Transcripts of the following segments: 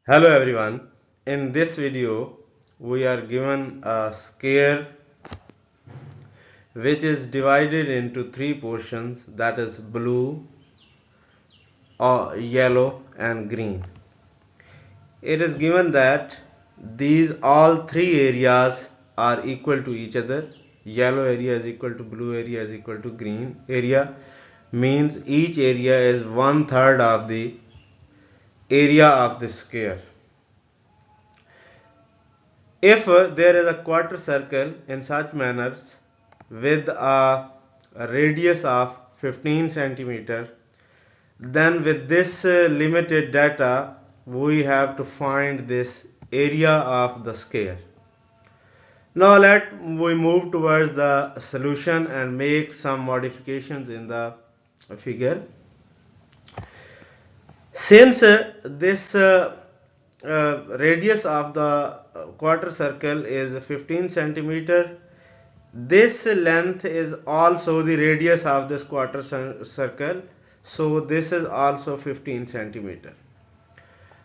Hello everyone. In this video we are given a square which is divided into three portions, that is blue, yellow and green. It is given that these all three areas are equal to each other. Yellow area is equal to blue area is equal to green area, means each area is 1/3 of the area of the square. If there is a quarter circle in such manners with a radius of 15 centimeter, then with this limited data we have to find this area of the square. Now let we move towards the solution and make some modifications in the figure. Since this radius of the quarter circle is 15 centimeter, this length is also the radius of this quarter circle, so this is also 15 centimeter.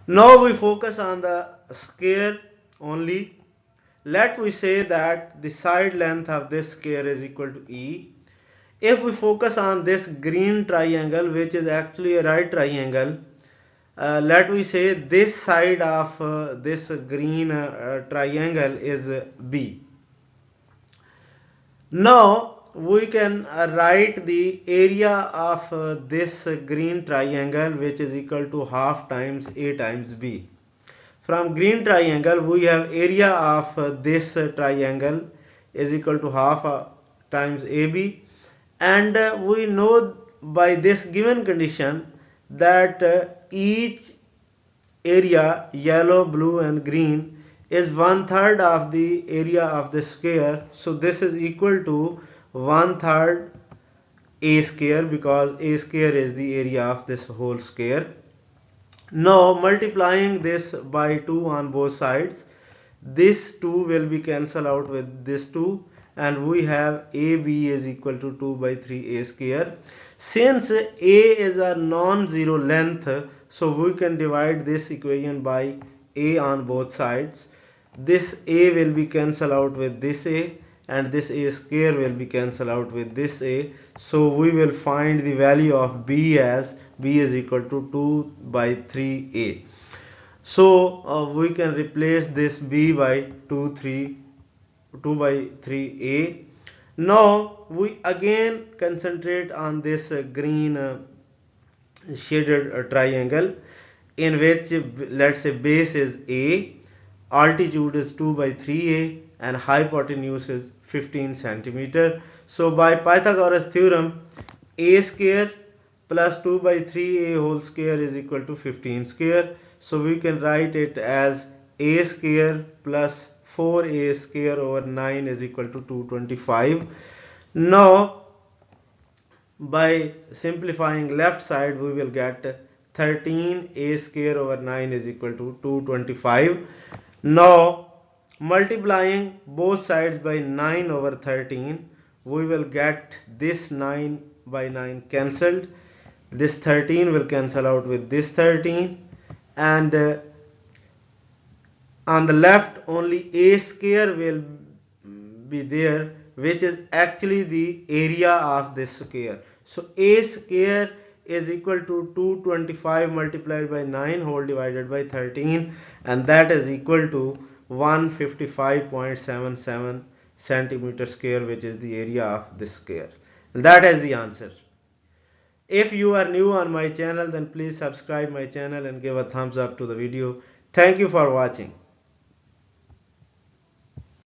Now we focus on the square only. Let we say that the side length of this square is equal to E. If we focus on this green triangle, which is actually a right triangle, let we say this side of this green triangle is B. Now we can write the area of this green triangle, which is equal to half times A times B. From green triangle we have area of this triangle is equal to half times AB, and we know by this given condition that each area, yellow, blue and green, is 1/3 of the area of the square. So this is equal to 1/3 A square, because A square is the area of this whole square. Now multiplying this by 2 on both sides, this 2 will be cancelled out with this 2, and we have AB is equal to 2 by 3 A square. Since A is a non-zero length, so we can divide this equation by A on both sides. This A will be cancelled out with this A, and this A square will be cancelled out with this A. So we will find the value of B as B is equal to 2 by 3A. So we can replace this B by 2 by 3A. Now we again concentrate on this green shaded triangle, in which let's say base is A, altitude is 2 by 3A and hypotenuse is 15 centimeter. So by Pythagoras theorem, A square plus 2 by 3A whole square is equal to 15 square. So we can write it as A square plus 4A square over 9 is equal to 225. Now by simplifying left side we will get 13A square over 9 is equal to 225. Now multiplying both sides by 9 over 13, we will get this 9 by 9 cancelled, this 13 will cancel out with this 13, and on the left only A square will be there, which is actually the area of this square. So A square is equal to 225 multiplied by 9 whole divided by 13, and that is equal to 155.77 centimeter square, which is the area of this square. And that is the answer. If you are new on my channel, then please subscribe my channel and give a thumbs up to the video. Thank you for watching.